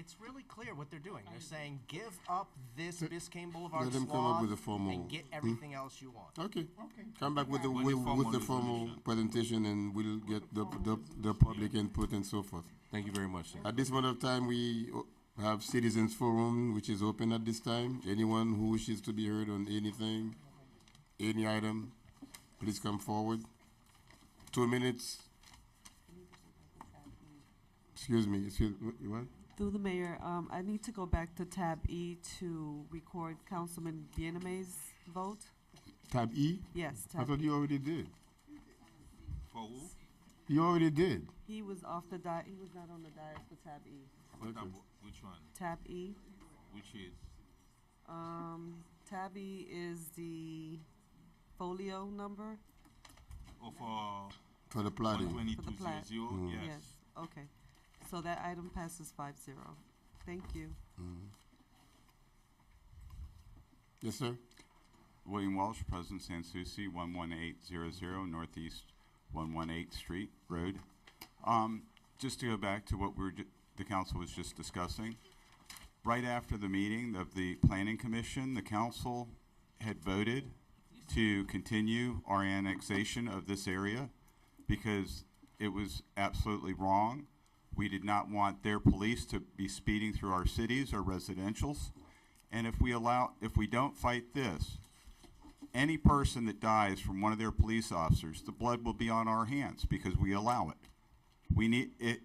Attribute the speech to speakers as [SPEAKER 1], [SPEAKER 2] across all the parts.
[SPEAKER 1] it's really clear what they're doing. They're saying, give up this Biscayne Boulevard
[SPEAKER 2] Let them come up with a
[SPEAKER 1] swath
[SPEAKER 2] formal.
[SPEAKER 1] and get everything else you want.
[SPEAKER 2] Okay. Come back with the
[SPEAKER 3] With the formal
[SPEAKER 2] formal
[SPEAKER 3] resolution.
[SPEAKER 2] presentation, and we'll get the public input and so forth.
[SPEAKER 3] Thank you very much, sir.
[SPEAKER 2] At this moment of time, we have citizens forum, which is open at this time. Anyone who wishes to be heard on anything, any item, please come forward. 2 minutes. Excuse me. What?
[SPEAKER 4] Through the mayor, I need to go back to tab E to record Councilman Biename's vote.
[SPEAKER 2] Tab E?
[SPEAKER 4] Yes,
[SPEAKER 2] I
[SPEAKER 4] tab
[SPEAKER 2] thought you already did.
[SPEAKER 3] For who?
[SPEAKER 2] You already did.
[SPEAKER 4] He was off the dais. He was not on the dais for tab E.
[SPEAKER 3] Which one?
[SPEAKER 4] Tab E.
[SPEAKER 3] Which is?
[SPEAKER 4] Tab E is the folio number.
[SPEAKER 3] Oh, for
[SPEAKER 2] For the plotting.
[SPEAKER 3] 12200, yes.
[SPEAKER 4] Yes. Okay. So that item passes 5-0. Thank you.
[SPEAKER 2] Yes, sir.
[SPEAKER 5] William Walsh, President San Souci, 11800 Northeast 118th Street Road. Just to go back to what the council was just discussing, right after the meeting of the Planning Commission, the council had voted to continue our annexation of this area because it was absolutely wrong. We did not want their police to be speeding through our cities or residentials. And if we don't fight this, any person that dies from one of their police officers, the blood will be on our hands because we allow it.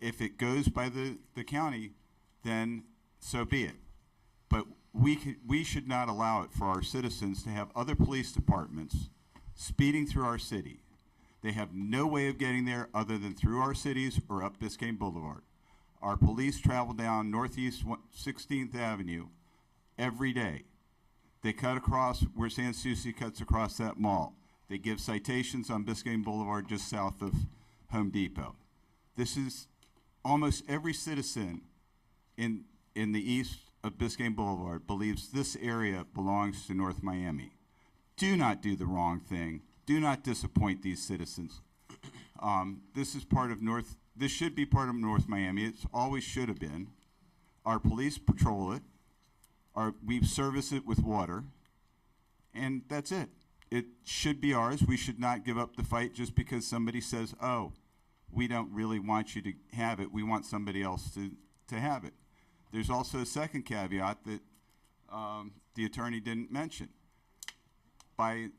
[SPEAKER 5] If it goes by the county, then so be it. But we should not allow it for our citizens to have other police departments speeding through our city. They have no way of getting there other than through our cities or up Biscayne Boulevard. Our police travel down Northeast 16th Avenue every day. They cut across where San Souci cuts across that mall. They give citations on Biscayne Boulevard just south of Home Depot. This is almost every citizen in the east of Biscayne Boulevard believes this area belongs to North Miami. Do not do the wrong thing. Do not disappoint these citizens. This should be part of North Miami. It always should have been. Our police patrol it. We service it with water. And that's it. It should be ours. We should not give up the fight just because somebody says, oh, we don't really want you to have it. We want somebody else to have it. There's also a second caveat that the attorney didn't mention. By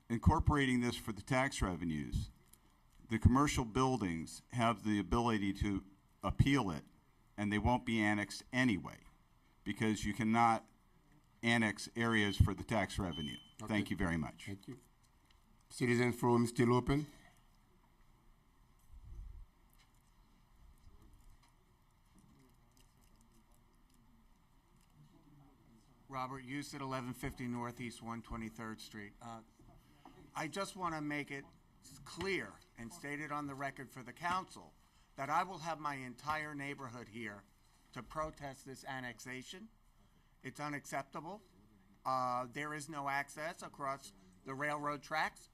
[SPEAKER 5] incorporating this for the tax revenues, the commercial buildings have the ability to appeal it, and they won't be annexed anyway, because you cannot annex areas for the tax revenue.
[SPEAKER 2] Okay.
[SPEAKER 5] Thank you very much.
[SPEAKER 2] Thank you. Citizen forum is still open.
[SPEAKER 6] Robert Husted, 1150 Northeast 123rd Street. I just want to make it clear and stated on the record for the council that I will have my entire neighborhood here to protest this annexation. It's unacceptable. There is no access across the railroad tracks.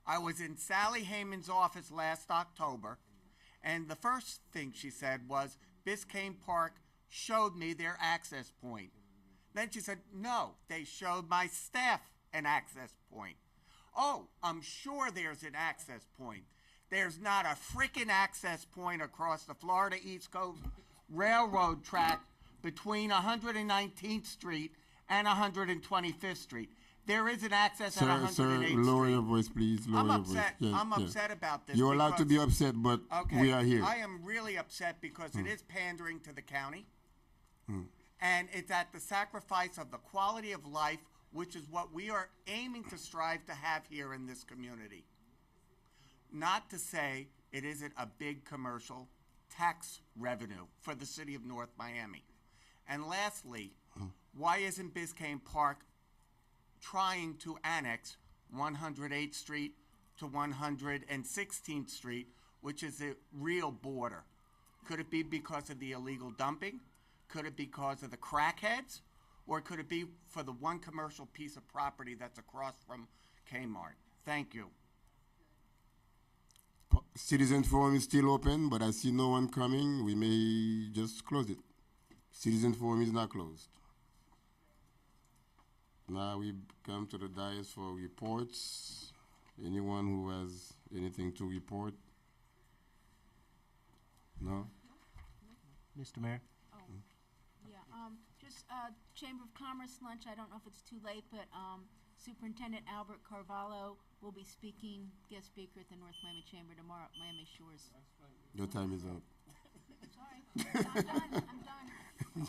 [SPEAKER 6] I was in Sally Heyman's office last October, and the first thing she said was Biscayne Park showed me their access point. Then she said, no, they showed my staff an access point. Oh, I'm sure there's an access point. There's not a freaking access point across the Florida East Coast Railroad track between 119th Street and 125th Street. There is an access at 108th Street.
[SPEAKER 2] Lower your voice, please. Lower your voice.
[SPEAKER 6] I'm upset about this.
[SPEAKER 2] You're allowed to be upset, but
[SPEAKER 6] okay,
[SPEAKER 2] we are here.
[SPEAKER 6] I am really upset because it is pandering to the county. And it's at the sacrifice of the quality of life, which is what we are aiming to strive to have here in this community. Not to say it isn't a big commercial tax revenue for the city of North Miami. And lastly, why isn't Biscayne Park trying to annex 108th Street to 116th Street, which is the real border? Could it be because of the illegal dumping? Could it be because of the crackheads? Or could it be for the one commercial piece of property that's across from Kmart? Thank you.
[SPEAKER 2] Citizen forum is still open, but I see no one coming. We may just close it. Citizen forum is not closed. Now we come to the dais for reports. Anyone who has anything to report? No?
[SPEAKER 1] Mr. Mayor?
[SPEAKER 7] Yeah, just, Chamber of Commerce lunch, I don't know if it's too late, but, Superintendent Albert Carvalho will be speaking, guest speaker at the North Miami Chamber tomorrow at Miami Shores.
[SPEAKER 2] Your time is up.
[SPEAKER 7] Sorry, I'm done, I'm done.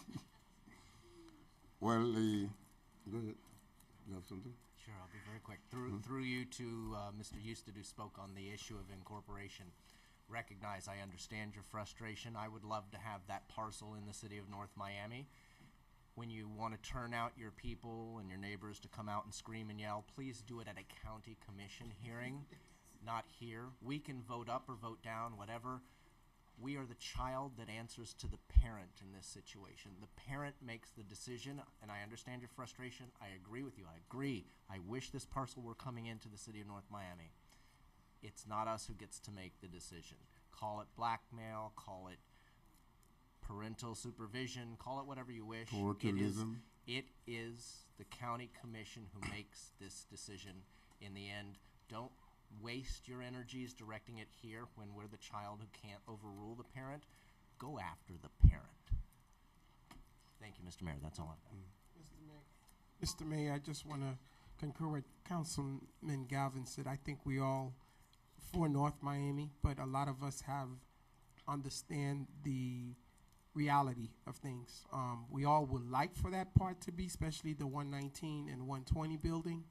[SPEAKER 2] Well, go ahead. You have something?
[SPEAKER 1] Sure, I'll be very quick. Through you to Mr. Euston, who spoke on the issue of incorporation. Recognize, I understand your frustration. I would love to have that parcel in the city of North Miami. When you want to turn out your people and your neighbors to come out and scream and yell, please do it at a county commission hearing, not here. We can vote up or vote down, whatever. We are the child that answers to the parent in this situation. The parent makes the decision, and I understand your frustration. I agree with you. I agree. I wish this parcel were coming into the city of North Miami. It's not us who gets to make the decision. Call it blackmail, call it parental supervision, call it whatever you wish.
[SPEAKER 2] Parochialism.
[SPEAKER 1] It is the county commission who makes this decision in the end. Don't waste your energies directing it here when we're the child who can't overrule the parent. Go after the parent. Thank you, Mr. Mayor. That's all I've got.
[SPEAKER 8] Mr. Mayor, I just want to concur with Councilman Galvin said. I think we all for North Miami, but a lot of us have understand the reality of things. We all would like for that part to be, especially the 119 and 120 building.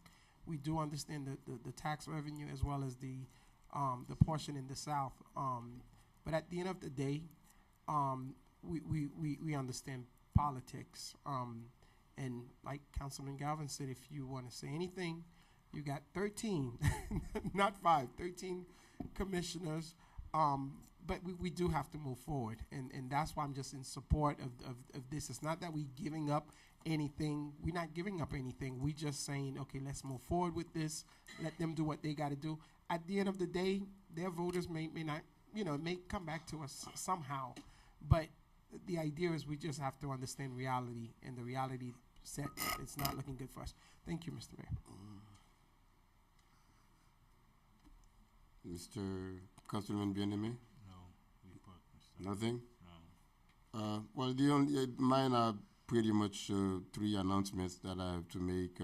[SPEAKER 8] We do understand the tax revenue as well as the portion in the south. But at the end of the day, we understand politics. And like Councilman Galvin said, if you want to say anything, you got 13, not 5, 13 commissioners. But we do have to move forward. And that's why I'm just in support of this. It's not that we're giving up anything. We're not giving up anything. We're just saying, okay, let's move forward with this. Let them do what they got to do. At the end of the day, their voters may not, it may come back to us somehow. But the idea is we just have to understand reality, and the reality set, it's not looking good for us. Thank you, Mr. Mayor.
[SPEAKER 2] Mr. Councilman Bien-Aimé?
[SPEAKER 3] No report, Mr.
[SPEAKER 2] Nothing?
[SPEAKER 3] No.
[SPEAKER 2] Well, the only mine are pretty much 3 announcements that I have to make.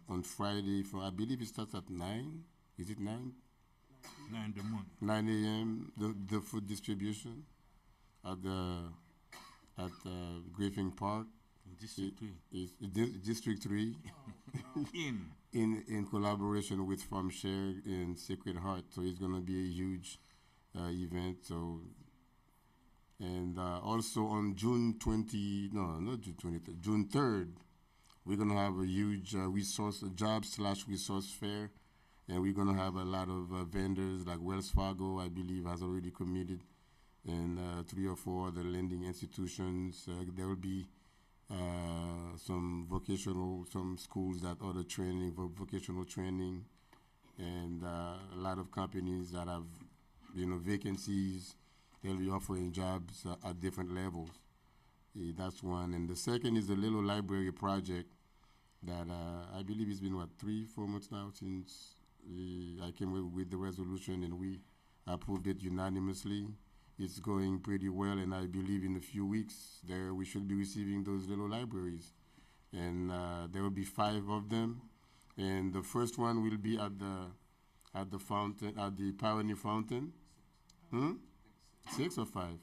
[SPEAKER 2] On Friday, I believe it starts at 9. Is it 9?
[SPEAKER 3] 9 the month.
[SPEAKER 2] 9 a.m. The food distribution at Griffin Park.
[SPEAKER 3] District 3.
[SPEAKER 2] District 3. in collaboration with FarmShare and Sacred Heart. So it's going to be a huge event. So, and also on June 3rd, we're going to have a huge job/resource fair, and we're going to have a lot of vendors like Wells Fargo, I believe, has already committed, and 3 or 4 other lending institutions. There will be some schools that order training for vocational training, and a lot of companies that have, vacancies. They'll be offering jobs at different levels. That's one. And the second is the Little Library project that I believe it's been, 3-4 months now since I came with the resolution, and we approved it unanimously. It's going pretty well, and I believe in a few weeks we should be receiving those little libraries, and there will be 5 of them, and the first one will be at the fountain, at the Pioneer Fountain. 6 or 5?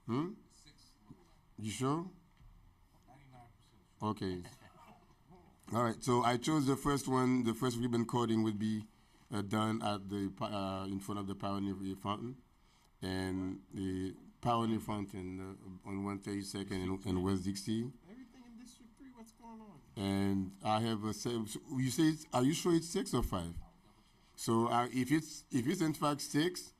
[SPEAKER 2] You sure? 99%. Okay. All right. So I chose the first one. The first ribbon cutting would be done at the in front of the Pioneer Fountain. And the Pioneer Fountain on 132nd and West Dixie.
[SPEAKER 8] Everything in District 3, what's going on?
[SPEAKER 2] And I have a you say are you sure it's 6 or 5? So if it's in fact 6,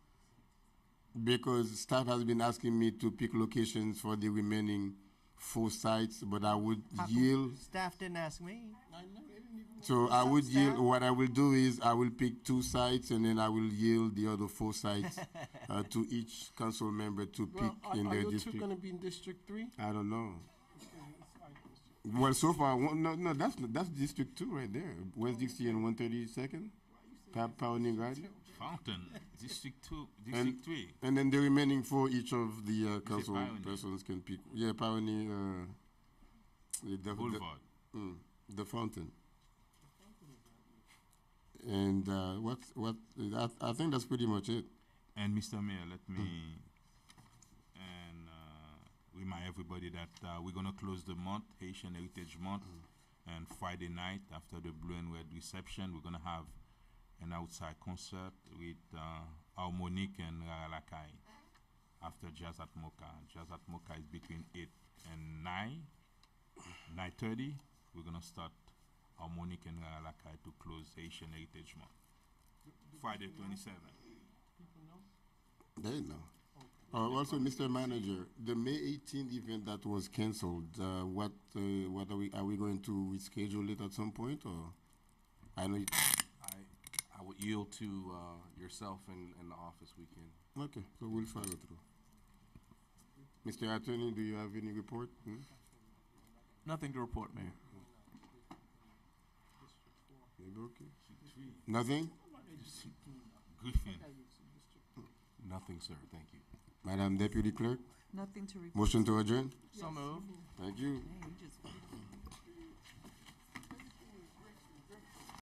[SPEAKER 2] because staff has been asking me to pick locations for the remaining 4 sites, but I would yield.
[SPEAKER 1] Staff didn't ask me.
[SPEAKER 8] I know they didn't
[SPEAKER 2] So I would yield, what I will do is I will pick 2 sites and then I will yield the other 4 sites to each council member to pick
[SPEAKER 8] Well,
[SPEAKER 2] in
[SPEAKER 8] are
[SPEAKER 2] their
[SPEAKER 8] you two
[SPEAKER 2] district.
[SPEAKER 8] gonna be in District 3?
[SPEAKER 2] I don't know. Well, so far, no, that's District 2 right there. West Dixie and 132nd. Pioneer Garden.
[SPEAKER 3] Fountain, District 2, District 3.
[SPEAKER 2] And then the remaining 4, each of the council
[SPEAKER 3] Pioneer?
[SPEAKER 2] persons can pick. Yeah, Pioneer,
[SPEAKER 3] Boulevard.
[SPEAKER 2] the fountain. And I think that's pretty much it.
[SPEAKER 3] And Mr. Mayor, let me and remind everybody that we're gonna close the month, Haitian Heritage Month, and Friday night after the Blue and Red reception, we're gonna have an outside concert with Harmonique and Raralakai after Jazz at Mocha. Jazz at Mocha is between 8 and 9:30. We're gonna start Harmonique and Raralakai to close Haitian Heritage Month. Friday 27.
[SPEAKER 2] They know. Also, Mr. Manager, the May 18th event that was canceled, what are we going to reschedule it at some point, or? I know.
[SPEAKER 9] I would yield to yourself and the office weekend.
[SPEAKER 2] Okay, so we'll follow through. Mr. Attorney, do you have any report?
[SPEAKER 9] Nothing to report, Mayor.
[SPEAKER 2] Maybe okay. Nothing?
[SPEAKER 3] Griffin.
[SPEAKER 9] Nothing, sir. Thank you.
[SPEAKER 2] Madam Deputy Clerk,
[SPEAKER 4] Nothing to report.
[SPEAKER 2] motion to adjourn?
[SPEAKER 9] So moved.
[SPEAKER 2] Thank you.
[SPEAKER 4] Hey, you just-